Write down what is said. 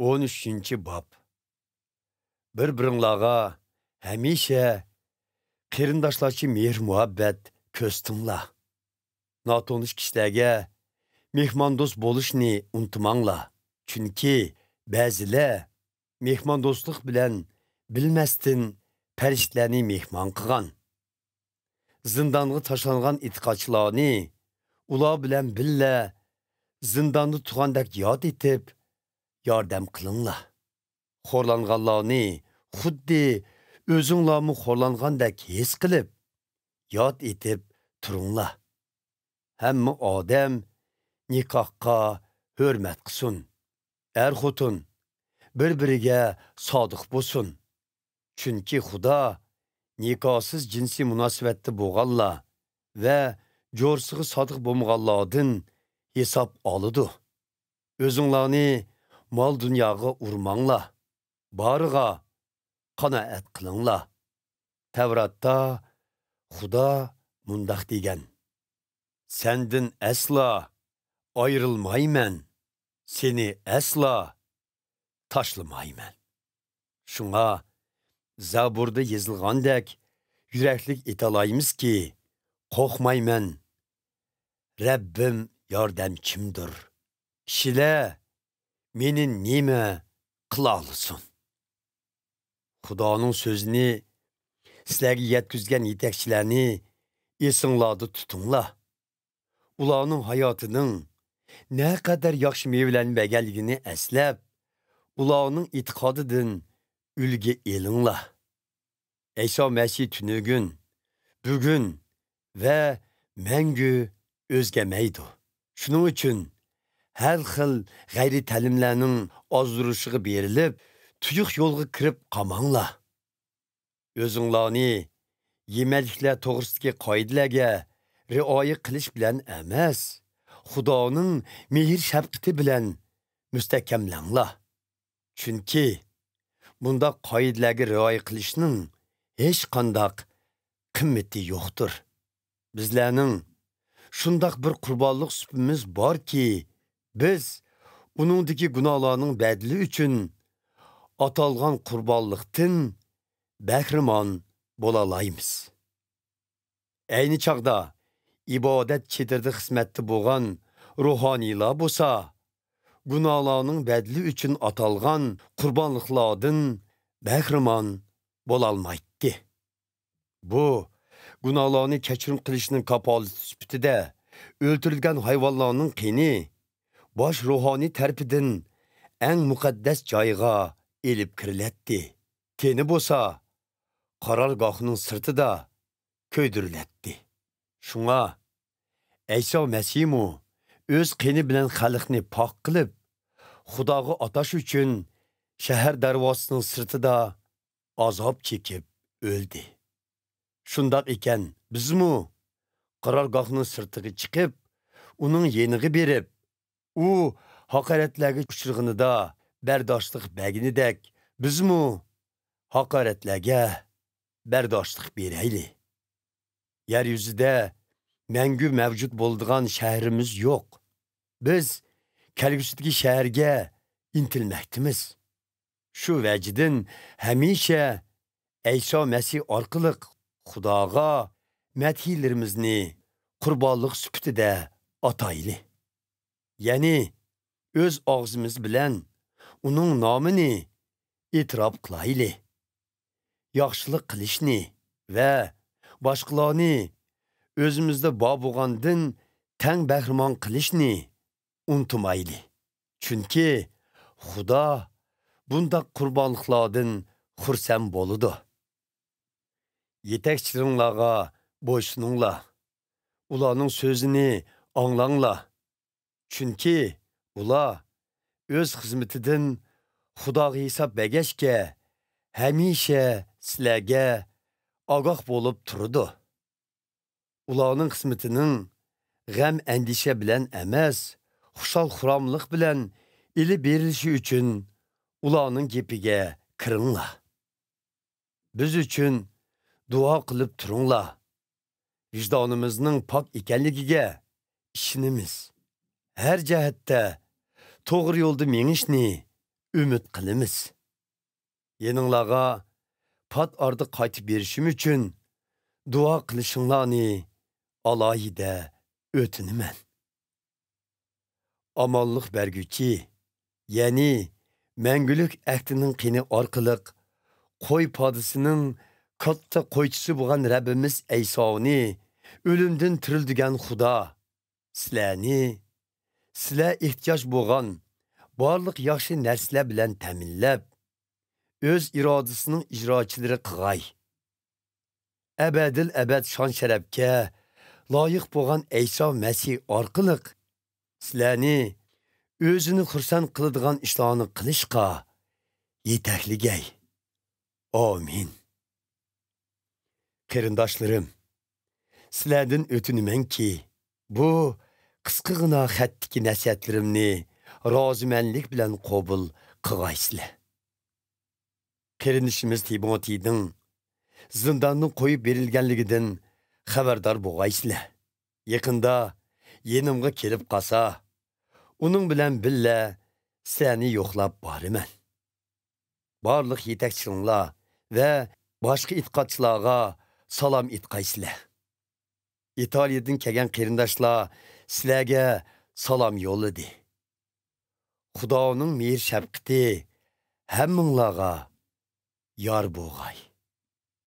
13-ci bab. Bir-biringlarga həmişə qeyrindaşlarçı mehr-muhabbət köstünla. Natoniş kişilərə mehmandost bolışni unutmanglar. Çünki bəzilər mehmandostluq bilən bilməstin pəriştlərini mehman qıgan. Zindanğı taşlanğan itiqaçlarını ular bilən billə zindanda tuğandak yad etib yardam qılınlar. Xorlanğanlarını xuddi özünlarmı xorlanğandak his qilib yad etib turunglar. Həmmə adam nikahqa hörmət qısun. Xotun bir-biriga sodiq bo'lsin. Chunki Xudo nikahsız jinsi munosabatda bo'lganlar va jo'rsig'i sodiq bo'lmaganlardan hisob oladi. O'zinglarni mol dunyoga urmanglar. Bariga qanoat qilinglar. Tavratda Xudo mundaq degan: Sendin asla ayrılmayman, seni asla taşlamayman. Şuna Zaburda yazılgandek yüreklik etalayımız ki, korkmayman, Rabbim yardımcımdır. Kişiler menin nime kılalısın. Xudoning sözünü sizlerge yetkizgen yetekçilerini esinglarda tutinglar. Ularning hayotinin ne kadar yaxshi mevlanmaganligini eslab, ularning etiqodidan ulgi elinglar. İsa Mesih tünügün, bugün ve мәңгі özgemaydi. Şunun için her xil gayri ta'limlarning ozdurushiga berilib, tuyuq yo'lga kirib qamanglar. O'zinglarni yemakliklar to'g'risidagi qoidalarga rioya qilish bilan emas, Xudoning mehr shafqati bilan mustahkamlanglar. Chunki bunda qoidalarga rioya qilishning hech qanday qimmati yo'qdir. Bizlarning shundoq bir qurbonlik supimiz borki, biz uningdagi gunohlarning badli uchun atalgan qurbonlikdan bahramon bo'la olamiz. Ayni chaqda ibodat chetirda xizmatda bo'lgan ruhoniylar bo'lsa, gunohlarning badli uchun atalgan qurbonliklardan bahramon bo'la olmaydi. Bu gunohlarni kechirim qilishning kapolati sifatida o'ltirilgan hayvonlarning qini bosh ruhoniy tarafidan eng muqaddas joyga elib kiriladi. Teni bo'lsa qarorgohning sirtida ko'ydiriladi. Shunga İsa Mesihmu o'z qini bilan xalqni pok qilib, Xudoga atash uchun shahar darvozasining sirtida azob chekib o'ldi. Şundak iken bizmu qarorgohning sirtiga chiqib, uning yeniga berib, u haqoratlarga uchirg'inida bardoshlik berganidek, bizmu haqoratlarga bardoshlik berayli. Yer yuzida мәңгі mavjud bo'ladigan shahrimiz yo'q. Biz kelgusidagi shaharga intilmoqdamiz. Shu vajdan hamisha İsa Mesih orqali Xudoga madhiylarimizni qurbonlik sifatida atayli. Ya'ni o'z og'zimiz bilan uning nomini e'tirof qilayli. Yaxshilik qilishni va boshqalarni o'zimizda bor bo'lgandan tang bahramon qilishni unutmayli. Chunki Xudo bunday qurbonliklardan xursand bo'ladi. Yetakchilaringlarga bo'ysuninglar. Ularning so'zini anglanglar. Chunki ular o'z xizmatidan Xudoga hisob bergachga hamisha sizlarga ogoh bo'lib turadi. Ularning xizmatining g'am andisha bilan emas, xushal-xuromlik bilan ilib berilishi uchun ularning gapiga kiringlar. Biz uchun duo qilib turinglar. Vijdonimizning pok ekanligiga ishonamiz. Her jihatda to'g'ri yo'lda mengishni ümit qilamiz. Yeninglarga pat ardı qaytib berishim uchun duo qilishinglarni alohida o'tinaman. Amonlik bergüchi, ya'ni Мәңгүлік әктінің qini orqaliq qo'y podisining katta qo'ychisi bo'lgan Rabbimiz Aysoni o'limdan tirildigan Xudo sizlar ehtiyoj bo'lgan barliq yaxshi narsalar bilan ta'minlab o'z irodasining ijrochilari qilg'ay. Abadil abad shon sharafga loyiq bo'lgan Ayso Masih orqaliq sizlarni o'zini xursand qiladigan ishlarni qilishga yetakligay. Amin. Qarindoshlarim, sizlardan o'tinamanki, bu qisqagina xatdagi nasihatlarimni rozimanlik bilan qabul qilgaysizlar. Qarindishimiz Timotiyning zindondan qo'yib berilganligidan xabardor bo'lgaysizlar. Yaqinda yenimga kelib qolsa, uning bilan billa seni yo'qlab boraman. Barliq yetakchilar va boshqa itqatchilarga salom etqaysizlar. İtaliyadan kelgan qarindoshlar sizlarga salom yo'lladi. Xudoning mehr shafqati hammanglarga yor bo'lg'ay.